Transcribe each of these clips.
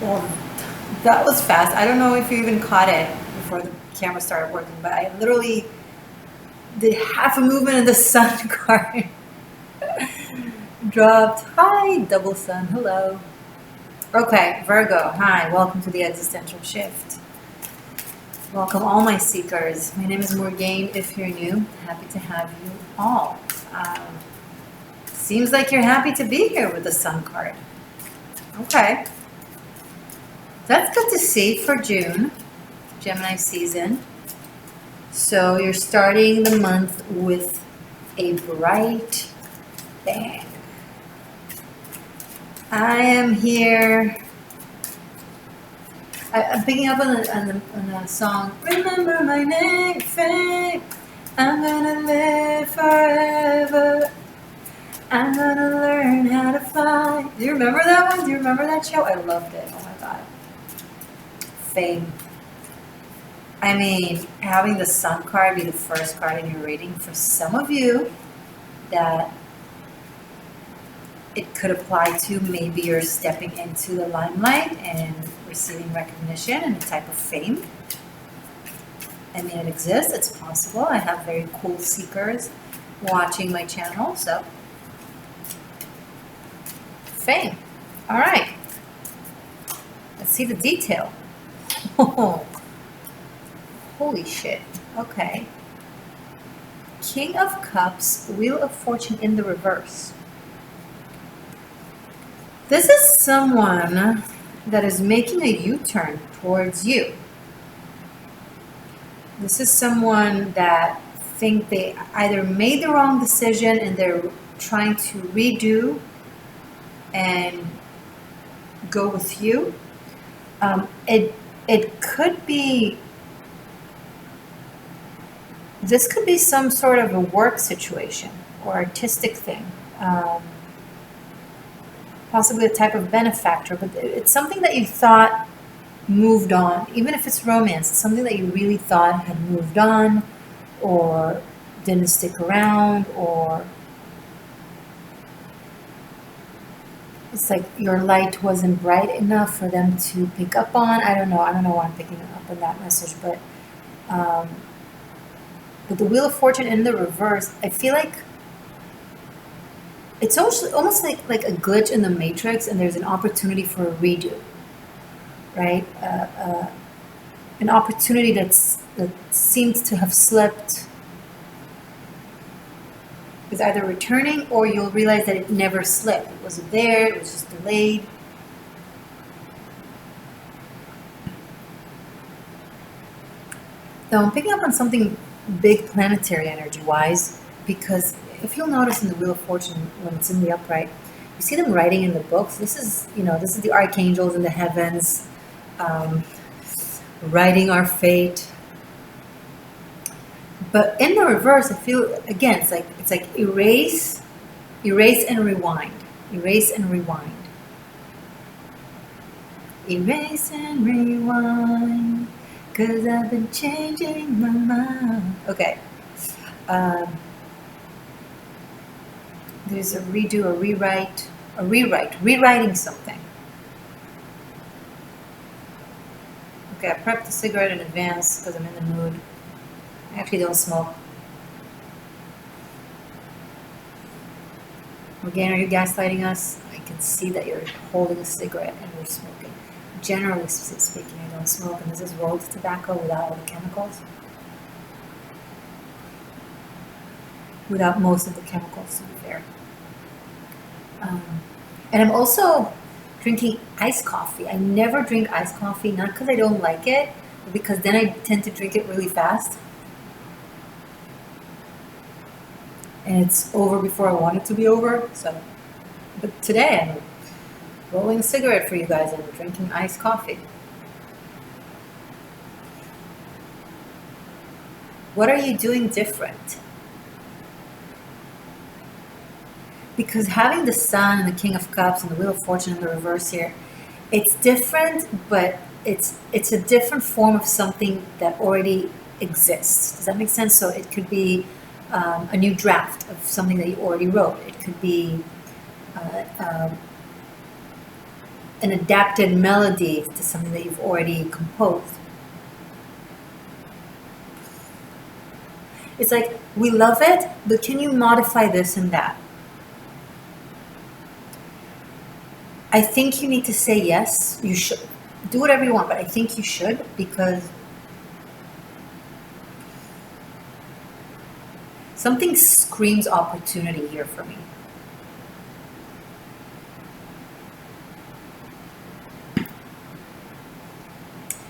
Well, that was fast. I don't know if you even caught it before the camera started working, but I literally did half a movement and the sun card dropped. Hi, double sun. Hello. Okay, Virgo. Hi, welcome to the Existential Shift. Welcome all my seekers. My name is Morgane. If you're new, happy to have you all. Seems like you're happy to be here with the sun card. Okay. That's good to see for June, Gemini season. So you're starting the month with a bright bang. I am here. I'm picking up on the song. Remember my name, Fame. I'm gonna live forever. I'm gonna learn how to fly. Do you remember that one? Do you remember that show? I loved it. Oh my god. Fame. I mean, having the sun card be the first card in your reading, for some of you, that it could apply to, maybe you're stepping into the limelight and receiving recognition and a type of fame. I mean, it exists, it's possible. I have very cool seekers watching my channel, so fame. All right, let's see the detail. Oh, holy shit. Okay. King of Cups, Wheel of Fortune in the reverse. This is someone that is making a U-turn towards you. This is someone that think they either made the wrong decision and they're trying to redo and go with you. It could be, this could be some sort of a work situation or artistic thing. Possibly a type of benefactor, but it's something that you thought moved on. Even if it's romance, it's something that you really thought had moved on or didn't stick around, or it's like your light wasn't bright enough for them to pick up on. I don't know why I'm picking up on that message, but with the Wheel of Fortune in the reverse, I feel like it's almost like a glitch in the matrix, and there's an opportunity for a redo, right? An opportunity that seems to have slipped is either returning, or you'll realize that it never slipped. It wasn't there, it was just delayed. Now I'm picking up on something big planetary energy-wise, because if you'll notice in the Wheel of Fortune, when it's in the upright, you see them writing in the books. This is the archangels in the heavens, writing our fate. But in the reverse, I feel, again, it's like erase and rewind, erase and rewind, erase and rewind, 'cause I've been changing my mind. Okay. There's a redo, a rewriting something. Okay, I prepped a cigarette in advance because I'm in the mood. I actually don't smoke. Morgane, are you gaslighting us? I can see that you're holding a cigarette and you're smoking. Generally speaking, I don't smoke, and this is rolled tobacco without all the chemicals. Without most of the chemicals, to be fair. And I'm also drinking iced coffee. I never drink iced coffee, not because I don't like it, but because then I tend to drink it really fast. And it's over before I want it to be over. So, but today I'm rolling a cigarette for you guys and drinking iced coffee. What are you doing different? Because having the Sun and the King of Cups and the Wheel of Fortune in the reverse here, it's different, but it's a different form of something that already exists. Does that make sense? So it could be a new draft of something that you already wrote. It could be an adapted melody to something that you've already composed. It's like, we love it, but can you modify this and that? I think you need to say yes. You should do whatever you want, but I think you should, because something screams opportunity here for me.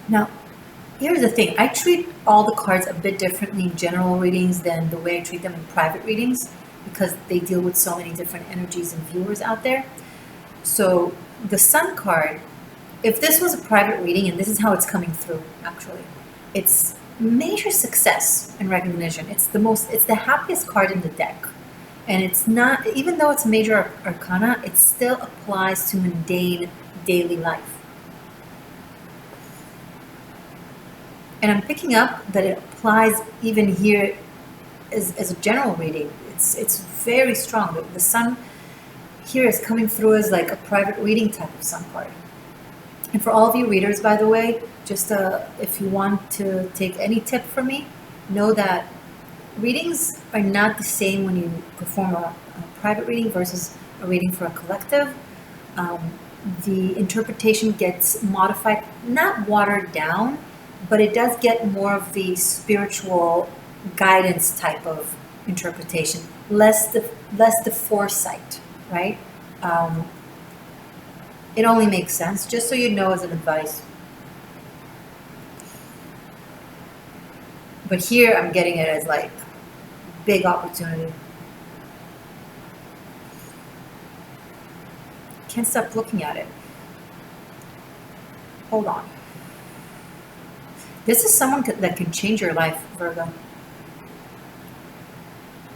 Now, here's the thing. I treat all the cards a bit differently in general readings than the way I treat them in private readings, because they deal with so many different energies and viewers out there. So the Sun card, if this was a private reading, and this is how it's coming through, actually, it's major success and recognition. It's the happiest card in the deck. And it's not, even though it's a major arcana, it still applies to mundane daily life. And I'm picking up that it applies even here as a general reading. It's very strong. The Sun here is coming through as like a private reading type of Sun card. And for all of you readers, by the way, just if you want to take any tip from me, know that readings are not the same when you perform a private reading versus a reading for a collective. The interpretation gets modified, not watered down, but it does get more of the spiritual guidance type of interpretation, less the foresight, right? It only makes sense, just so you know, as an advice. But here I'm getting it as like big opportunity. Can't stop looking at it. Hold on. This is someone that can change your life, Virgo.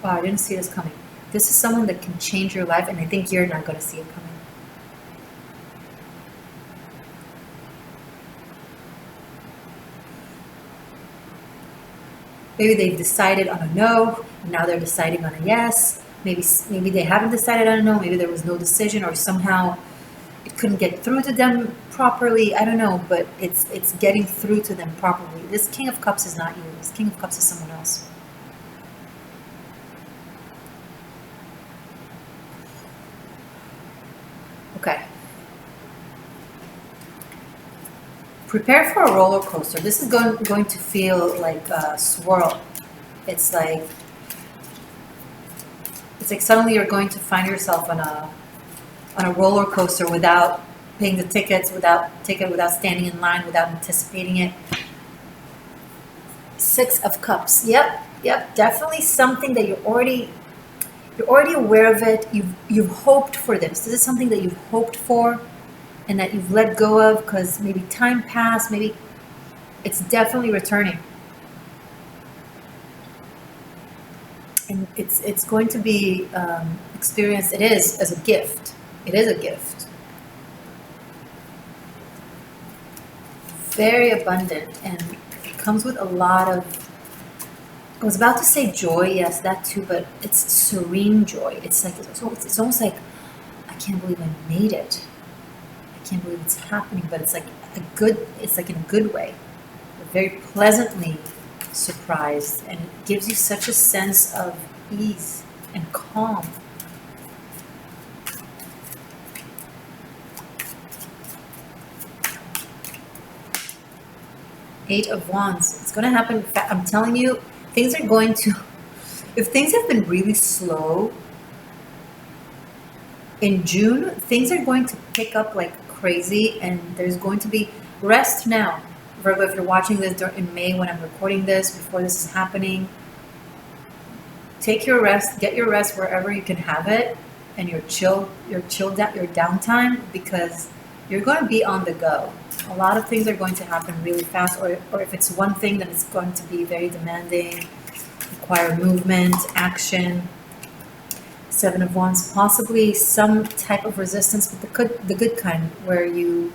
Wow, I didn't see this coming. This is someone that can change your life, and I think you're not going to see it coming. Maybe they've decided on a no, and now they're deciding on a yes. Maybe they haven't decided on a no. Maybe there was no decision, or somehow it couldn't get through to them properly. I don't know, but it's getting through to them properly. This King of Cups is not you. This King of Cups is someone else. Okay. Prepare for a roller coaster. This is going to feel like a swirl. It's like suddenly you're going to find yourself on a roller coaster without paying the tickets, without standing in line, without anticipating it. Six of Cups. Yep, definitely something that you're already aware of it. You've hoped for this. This is something that you've hoped for and that you've let go of because maybe time passed, maybe it's definitely returning. And it's going to be experienced, it is, as a gift. It is a gift. Very abundant, and it comes with a lot of, I was about to say joy, yes, that too, but it's serene joy. It's like, it's almost like, I can't believe I made it. I can't believe it's happening, but it's like it's like in a good way. You're very pleasantly surprised, and it gives you such a sense of ease and calm. Eight of Wands. It's going to happen. I'm telling you, things are going to, if things have been really slow in June, things are going to pick up like crazy, and there's going to be rest now. Virgo, if you're watching this in May when I'm recording this, before this is happening, take your rest, get your rest wherever you can have it, and your downtime, because you're going to be on the go. A lot of things are going to happen really fast, or if it's one thing, then it's going to be very demanding, require movement, action. Seven of Wands, possibly some type of resistance, but the good kind, where you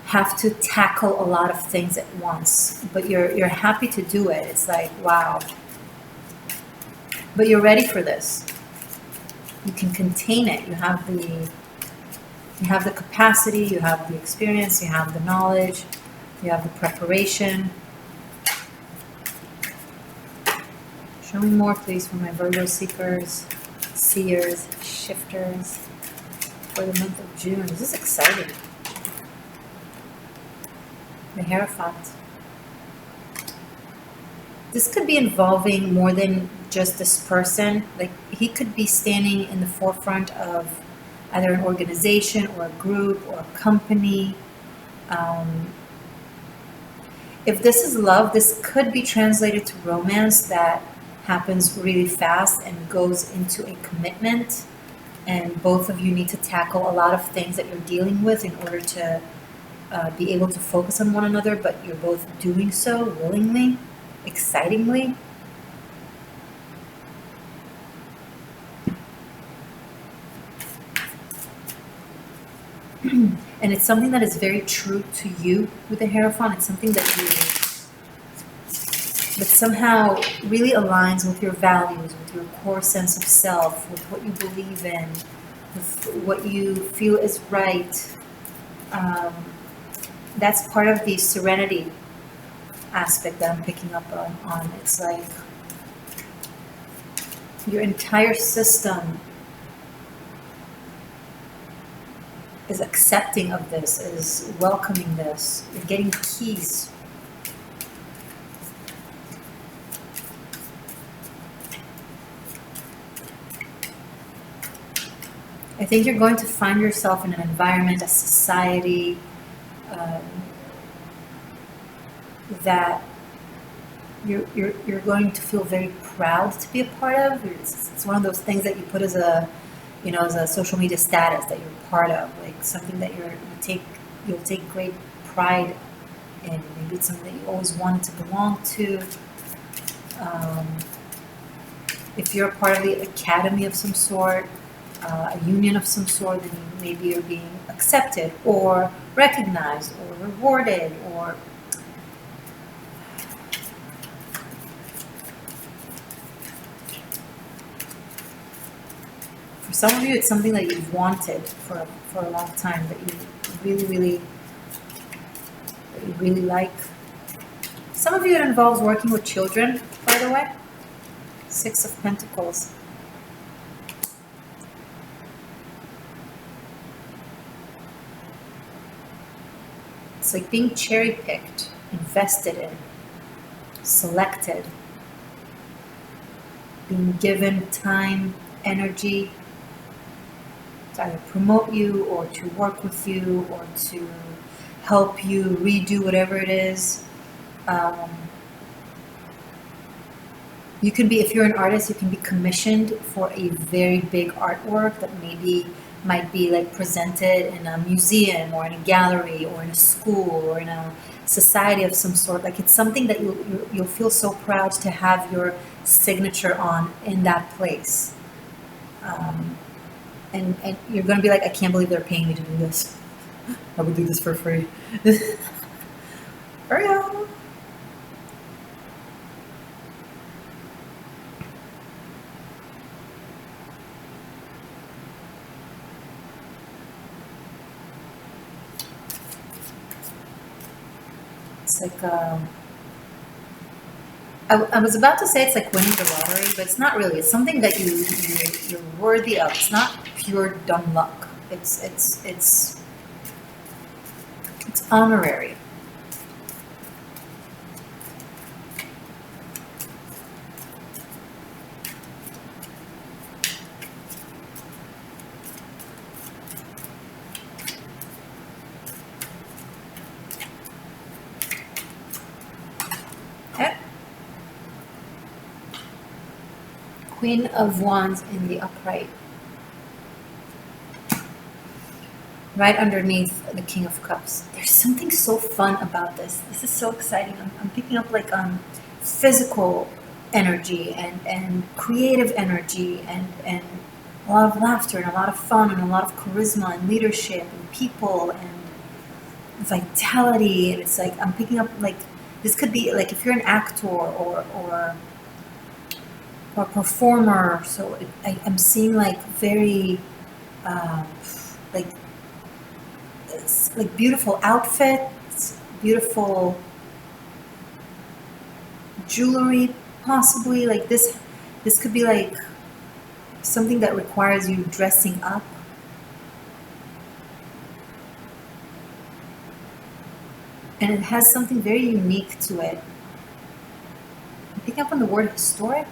have to tackle a lot of things at once, but you're happy to do it. It's like, wow. But you're ready for this. You can contain it. You have You have the capacity, you have the experience, you have the knowledge, you have the preparation. Show me more, please, for my Virgo seekers, seers, shifters for the month of June. This is exciting. The Hierophant. This could be involving more than just this person. Like, he could be standing in the forefront of either an organization or a group or a company. If this is love, this could be translated to romance that happens really fast and goes into a commitment, and both of you need to tackle a lot of things that you're dealing with in order to be able to focus on one another, but you're both doing so willingly, excitingly. And it's something that is very true to you with the Hierophant. It's something that somehow really aligns with your values, with your core sense of self, with what you believe in, with what you feel is right. That's part of the serenity aspect that I'm picking up on. It's like your entire system is accepting of this, is welcoming this. You're getting keys. I think you're going to find yourself in an environment, a society, that you're going to feel very proud to be a part of. It's one of those things that you put as a, as a social media status that you're part of, like something that you'll take great pride in. Maybe it's something that you always wanted to belong to. If you're a part of the academy of some sort, a union of some sort, then maybe you're being accepted or recognized or rewarded, or for some of you, it's something that you've wanted for a long time, that you really like. Some of you, it involves working with children, by the way. Six of Pentacles. It's like being cherry-picked, invested in, selected, being given time, energy to either promote you or to work with you or to help you redo whatever it is. You can be, if you're an artist, you can be commissioned for a very big artwork that might be like presented in a museum or in a gallery or in a school or in a society of some sort. Like, it's something that you'll feel so proud to have your signature on in that place. And you're going to be like, I can't believe they're paying me to do this. I would do this for free. Virgo. It's like, I was about to say it's like winning the lottery, but it's not really. It's something that you're worthy of. It's not pure dumb luck. It's honorary. Queen of Wands in the upright. Right underneath the King of Cups. There's something so fun about this. This is so exciting. I'm picking up like physical energy and creative energy and a lot of laughter and a lot of fun and a lot of charisma and leadership and people and vitality. And it's like I'm picking up, like, this could be like if you're an actor or performer. So I'm seeing like very like like beautiful outfits, beautiful jewelry, possibly. Like this could be like something that requires you dressing up. And it has something very unique to it. I'm picking up on the word historic.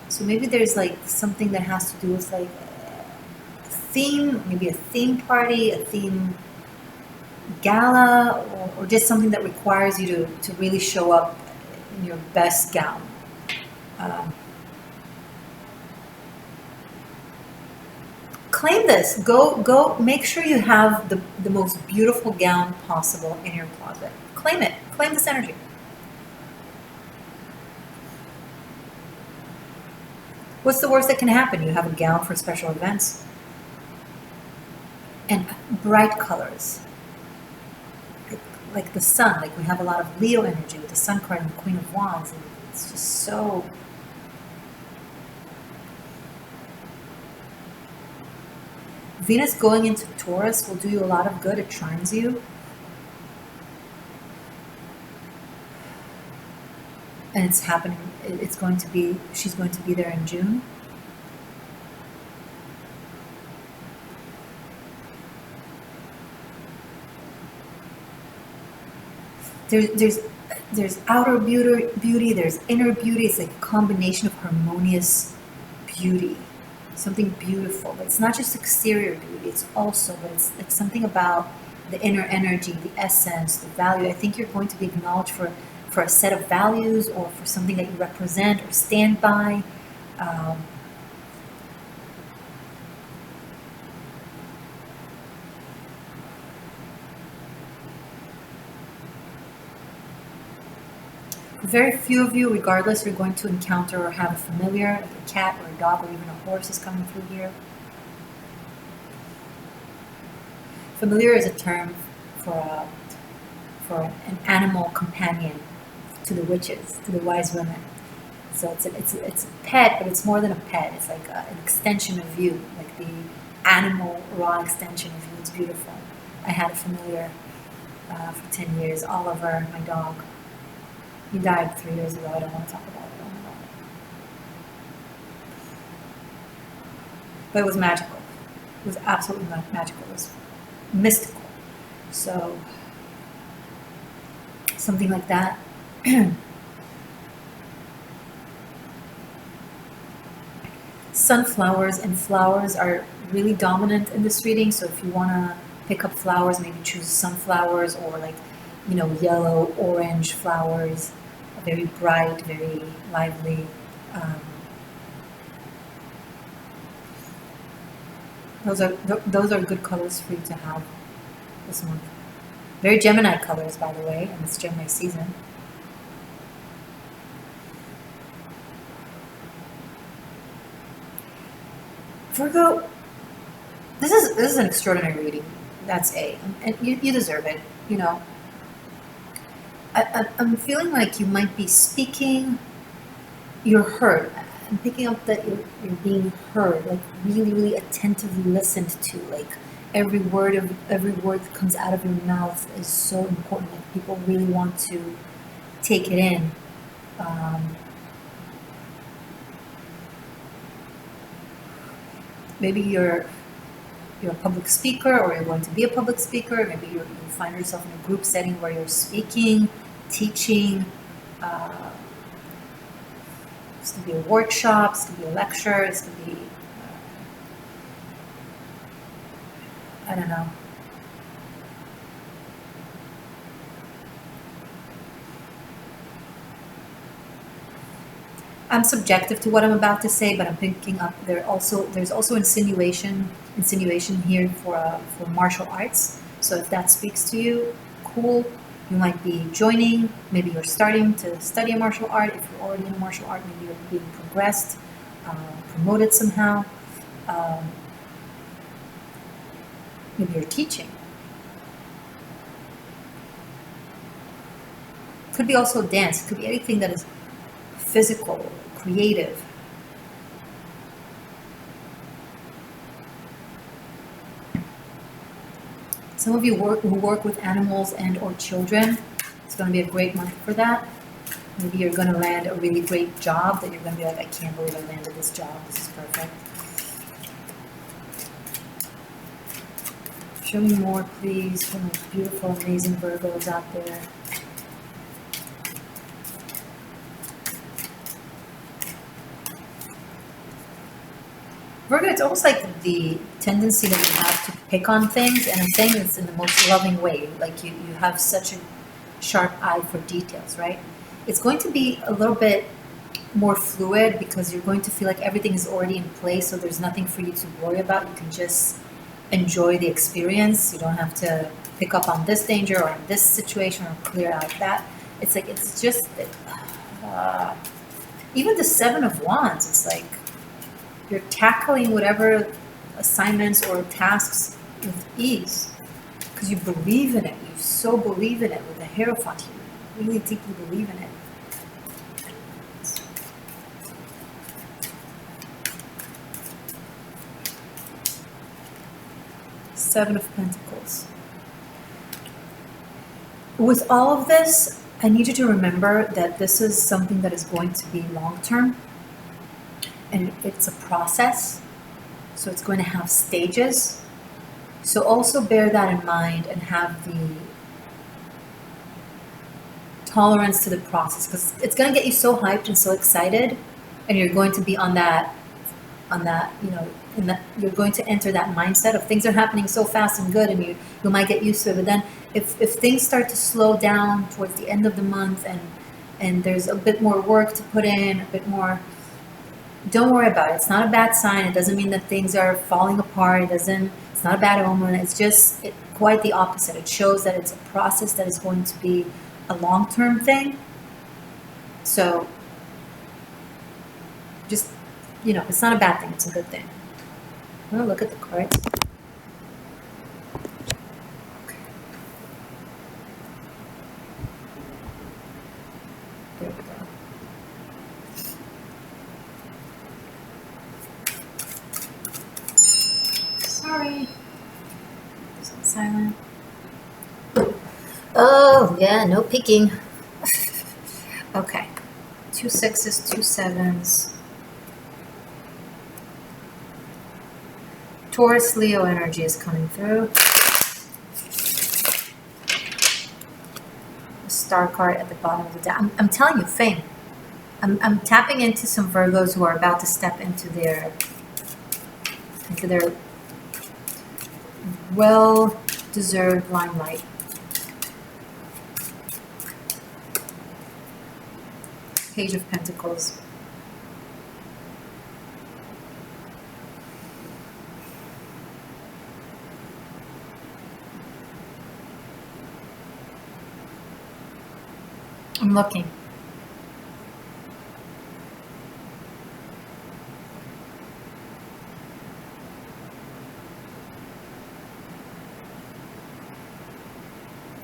So maybe there's like something that has to do with like a theme, maybe a theme party, a theme gala, or just something that requires you to really show up in your best gown. Claim this. Go make sure you have the most beautiful gown possible in your closet. Claim it. Claim this energy. What's the worst that can happen? You have a gown for special events. And bright colors. Like the sun. Like we have a lot of Leo energy with the sun card and the Queen of Wands. And it's just so... Venus going into Taurus will do you a lot of good. It trines you. And it's happening. It's going to be, she's going to be there in June. There's outer beauty, there's inner beauty. It's like a combination of harmonious beauty. Something beautiful, but it's not just exterior beauty, it's also, but it's something about the inner energy, the essence, the value. I think you're going to be acknowledged for a set of values, or for something that you represent or stand by. Very few of you, regardless, are going to encounter or have a familiar, like a cat or a dog or even a horse is coming through here. Familiar is a term for an animal companion to the witches, to the wise women. So it's a pet, but it's more than a pet. It's like an extension of you, like the animal raw extension of you. It's beautiful. I had a familiar for 10 years, Oliver, my dog. He died 3 years ago. I don't want to talk about it. But it was magical. It was absolutely magical. It was mystical. So, something like that. Sunflowers and flowers are really dominant in this reading. So if you want to pick up flowers, maybe choose sunflowers, or like, yellow, orange flowers. Very bright, very lively. Those are good colors for you to have this month. Very Gemini colors, by the way, and it's Gemini season. Virgo, this is an extraordinary reading. That's A, and you deserve it. I'm feeling like you might be speaking. You're heard. I'm picking up that you're being heard, like really, really attentively listened to. Like every word that comes out of your mouth is so important. Like people really want to take it in. Maybe you're a public speaker, or you're going to be a public speaker. Maybe you find yourself in a group setting where you're speaking, teaching. This could be a workshop, this could be a lecture, this could be, I don't know. I'm subjective to what I'm about to say, but I'm picking up there's also insinuation here for martial arts. So if that speaks to you, cool. You might be joining. Maybe you're starting to study a martial art. If you're already in a martial art, maybe you're being progressed, promoted somehow. Maybe you're teaching. Could be also dance. Could be anything that is physical, creative. Some of you who work with animals and or children, it's going to be a great month for that. Maybe you're going to land a really great job that you're going to be like, I can't believe I landed this job. This is perfect. Show me more, please, from the beautiful, amazing Virgos out there. Virgo, it's almost like the tendency that you have to pick on things, and I'm saying this in the most loving way. Like you have such a sharp eye for details, right? It's going to be a little bit more fluid because you're going to feel like everything is already in place, so there's nothing for you to worry about. You can just enjoy the experience. You don't have to pick up on this danger or this situation or clear out that. It's like, it's just, even the Seven of Wands, it's like, you're tackling whatever assignments or tasks with ease because you believe in it. You so believe in it with the Hierophant. You really deeply believe in it. Seven of Pentacles. With all of this, I need you to remember that this is something that is going to be long-term. And it's a process, so it's going to have stages. So also bear that in mind and have the tolerance to the process, because it's going to get you so hyped and so excited, and you're going to be on that, you know, you're going to enter that mindset of things are happening so fast and good, and you might get used to it. But then if things start to slow down towards the end of the month and there's a bit more work to put in, a bit more, don't worry about it. It's not a bad sign. It doesn't mean that things are falling apart. It's not a bad omen. It's just quite the opposite. It shows that it's a process that is going to be a long-term thing. So just, you know, it's not a bad thing. It's a good thing. I'm going to look at the cards. Okay. There we go. Sorry. It's on silent. Oh, yeah, no peeking. Okay. 2 6s, 2 7s. Taurus, Leo energy is coming through. The star card at the bottom of the deck. I'm telling you, fame. I'm tapping into some Virgos who are about to step into their well-deserved limelight. Page of Pentacles. I'm looking.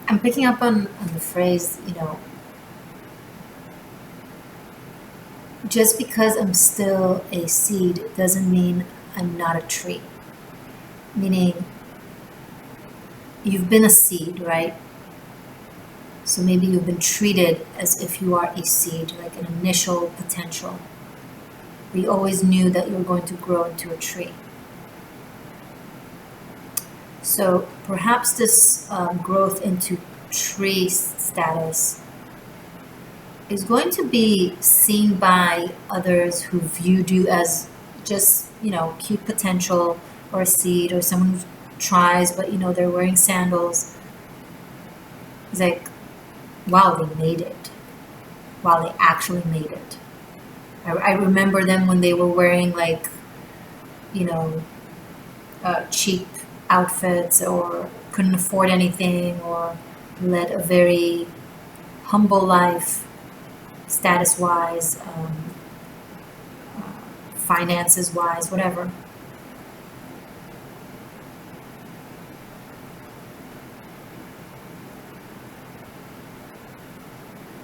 I'm picking up on the phrase, you know, just because I'm still a seed doesn't mean I'm not a tree. Meaning, you've been a seed, right? So maybe you've been treated as if you are a seed, like an initial potential. We always knew that you were going to grow into a tree. So perhaps this growth into tree status is going to be seen by others who viewed you as just, you know, cute potential or a seed or someone who tries, but, you know, they're wearing sandals. It's like, wow, they made it. Wow, they actually made it. I remember them when they were wearing, like, you know, cheap outfits or couldn't afford anything or led a very humble life, status-wise, finances-wise, whatever.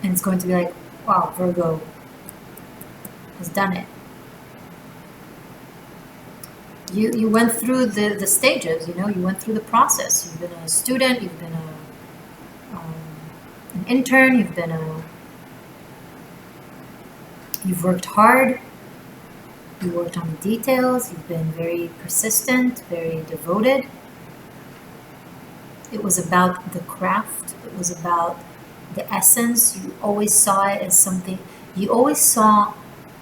And it's going to be like, wow, Virgo has done it. you went through the stages, you went through the process. You've been a student, you've been an intern, you've worked hard, you worked on the details, you've been very persistent, very devoted. It was about the craft, it was about the essence. You always saw it as something, you always saw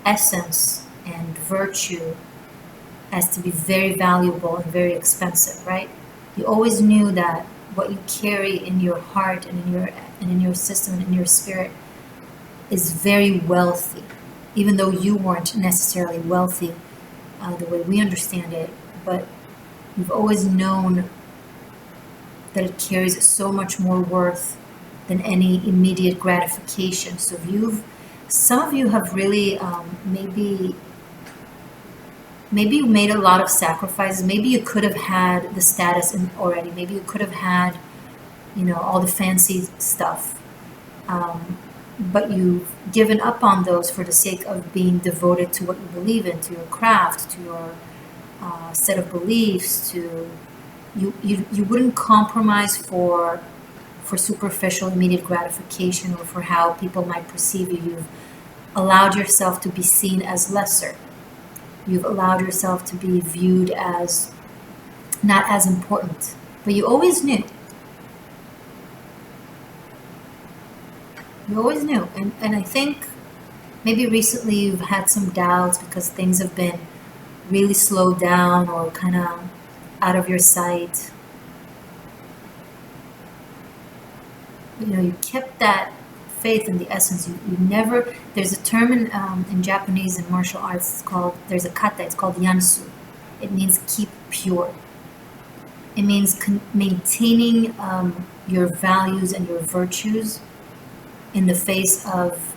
essence and virtue as to be very valuable and very expensive, right? You always knew that what you carry in your heart and in your system and in your spirit is very wealthy, even though you weren't necessarily wealthy the way we understand it. But you've always known that it carries so much more worth than any immediate gratification. So some of you have really maybe you made a lot of sacrifices. Maybe you could have had the status already. Maybe you could have had, all the fancy stuff. But you've given up on those for the sake of being devoted to what you believe in, to your craft, to your set of beliefs. You wouldn't compromise for superficial immediate gratification or for how people might perceive you. You've allowed yourself to be seen as lesser. You've allowed yourself to be viewed as not as important, but you always knew. You always knew. And I think maybe recently you've had some doubts because things have been really slowed down or kind of out of your sight. You kept that faith in the essence. You never, there's a term in Japanese and martial arts, there's a kata, it's called yansu. It means keep pure. It means maintaining your values and your virtues in the face of,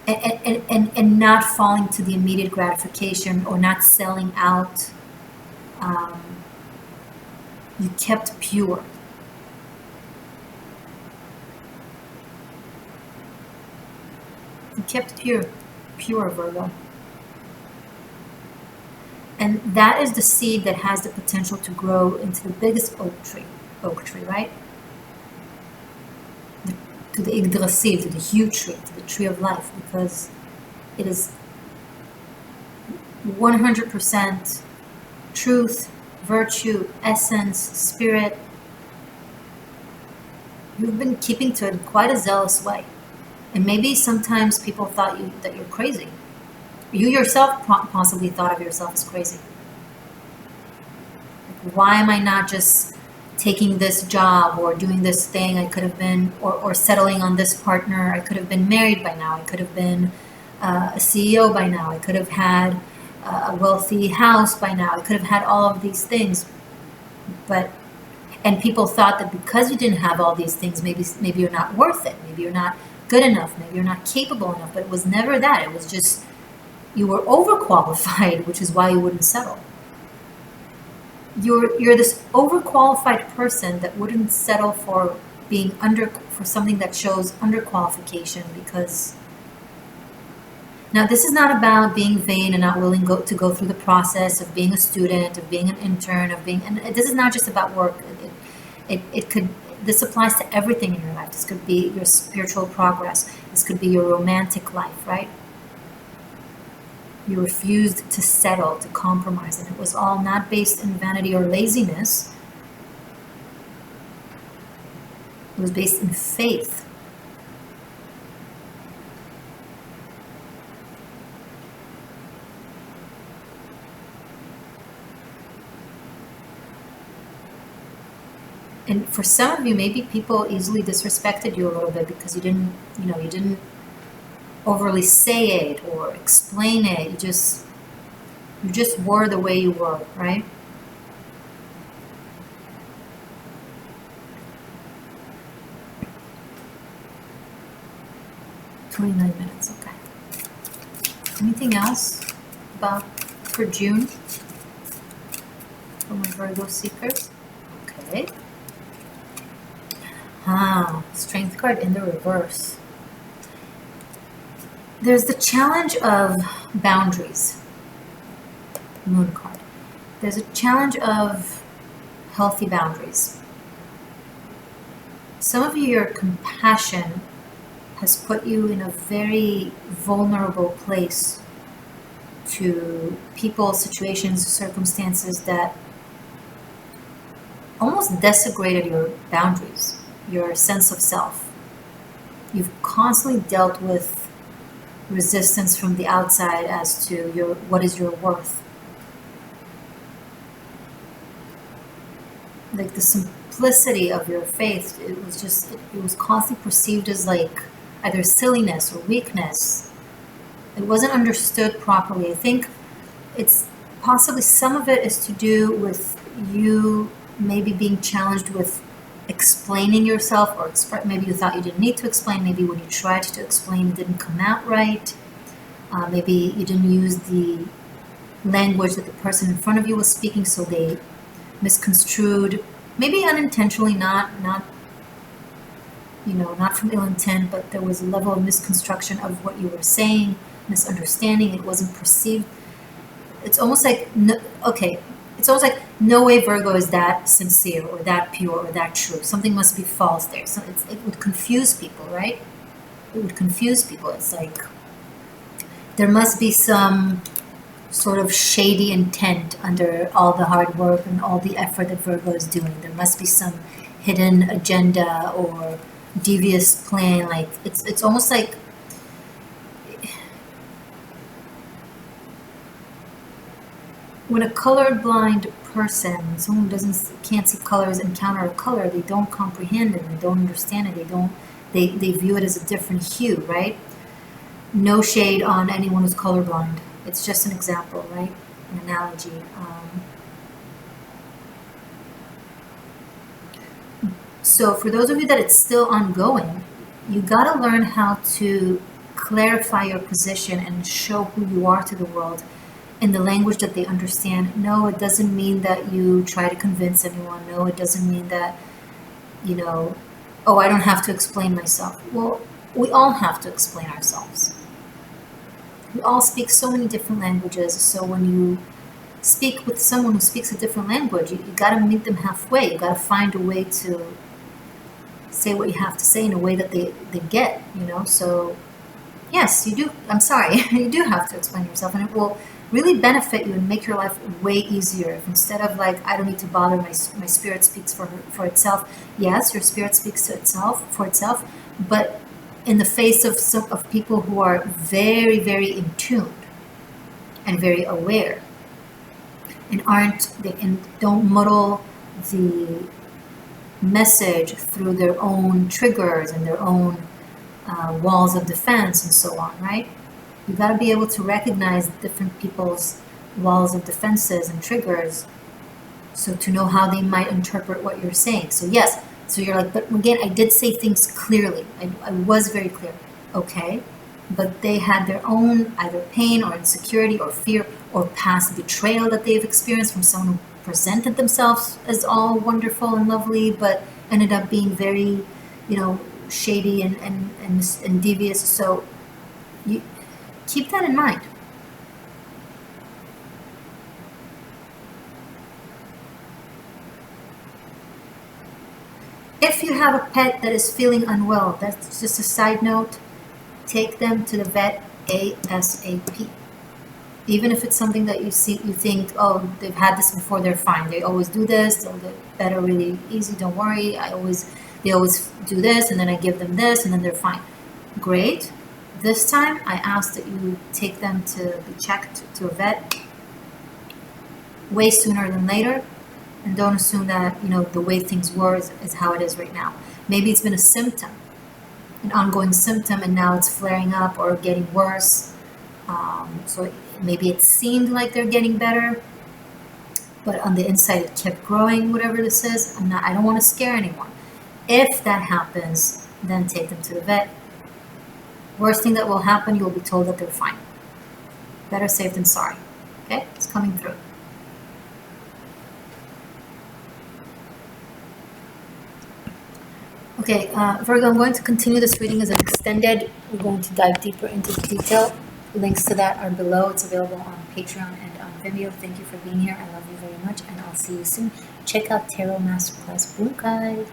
and not falling to the immediate gratification or not selling out. You kept pure. You kept pure, Virgo. And that is the seed that has the potential to grow into the biggest oak tree, right? To the Yggdrasil, to the huge tree, to the tree of life, because it is 100% truth, virtue, essence, spirit. You've been keeping to it in quite a zealous way. And maybe sometimes people thought that you're crazy. You yourself possibly thought of yourself as crazy. Like, why am I not just taking this job or doing this thing? I could have been, or settling on this partner. I could have been married by now. I could have been a CEO by now. I could have had a wealthy house by now. I could have had all of these things. And people thought that because you didn't have all these things, maybe you're not worth it. Maybe you're not good enough. Maybe you're not capable enough. But it was never that. It was just you were overqualified, which is why you wouldn't settle. You're this overqualified person that wouldn't settle for being for something that shows underqualification. Because now this is not about being vain and not willing to go through the process of being a student, of being an intern, and this is not just about work. This applies to everything in your life. This could be your spiritual progress. This could be your romantic life, right? You refused to settle, to compromise, and it was all not based in vanity or laziness. It was based in faith. And for some of you, maybe people easily disrespected you a little bit because you didn't overly say it or explain it. You just were the way you were, right? "29 minutes, okay. Anything else for June for my Virgo seekers? Okay. Strength card in the reverse. There's the challenge of boundaries. Moon card. There's a challenge of healthy boundaries. Some of you, your compassion has put you in a very vulnerable place to people, situations, circumstances that almost desecrated your boundaries, your sense of self. You've constantly dealt with resistance from the outside as to what is your worth. Like the simplicity of your faith, it was constantly perceived as like either silliness or weakness. It wasn't understood properly. I think it's possibly some of it is to do with you maybe being challenged with explaining yourself, or maybe you thought you didn't need to explain. Maybe when you tried to explain, it didn't come out right. Maybe you didn't use the language that the person in front of you was speaking, so they misconstrued, maybe unintentionally, not from ill intent, but there was a level of misconstruction of what you were saying, misunderstanding. It wasn't perceived. It's almost like it's almost like no way Virgo is that sincere or that pure or that true. Something must be false there. So it would confuse people, right? It would confuse people. It's like there must be some sort of shady intent under all the hard work and all the effort that Virgo is doing. There must be some hidden agenda or devious plan. Like it's almost like when a colorblind person, someone who can't see colors, encounter a color, they don't comprehend it, they don't understand it, they view it as a different hue, right? No shade on anyone who's colorblind. It's just an example, right? An analogy. So for those of you that it's still ongoing, you gotta learn how to clarify your position and show who you are to the world in the language that they understand. No, it doesn't mean that you try to convince anyone. No, it doesn't mean that, I don't have to explain myself. Well, we all have to explain ourselves. We all speak so many different languages, so when you speak with someone who speaks a different language, you gotta meet them halfway. You gotta find a way to say what you have to say in a way that they get, so yes, you do. I'm sorry, you do have to explain yourself, and it will really benefit you and make your life way easier. If instead of like, I don't need to bother, my spirit speaks for itself. Yes, your spirit speaks for itself, but in the face of people who are very, very in tune and very aware, and don't muddle the message through their own triggers and their own walls of defense and so on, right? You got to be able to recognize different people's walls of defenses and triggers, so to know how they might interpret what you're saying. So yes, so you're like, but again, I did say things clearly. I was very clear. Okay, but they had their own either pain or insecurity or fear or past betrayal that they've experienced from someone who presented themselves as all wonderful and lovely, but ended up being very, shady and devious. So you keep that in mind. If you have a pet that is feeling unwell, that's just a side note, take them to the vet ASAP. Even if it's something that you think, oh, they've had this before, they're fine. They always do this, they'll get better really easy, don't worry. They always do this, and then I give them this, and then they're fine. Great. This time, I ask that you take them to be checked to a vet way sooner than later. And don't assume that, the way things were is how it is right now. Maybe it's been a symptom, an ongoing symptom, and now it's flaring up or getting worse. So maybe it seemed like they're getting better, but on the inside it kept growing, whatever this is. I don't want to scare anyone. If that happens, then take them to the vet. Worst thing that will happen, you will be told that they're fine. Better safe than sorry. Okay? It's coming through. Okay, Virgo, I'm going to continue this reading as an extended. We're going to dive deeper into the detail. Links to that are below. It's available on Patreon and on Vimeo. Thank you for being here. I love you very much, and I'll see you soon. Check out Tarot Masterclass Blue Guide.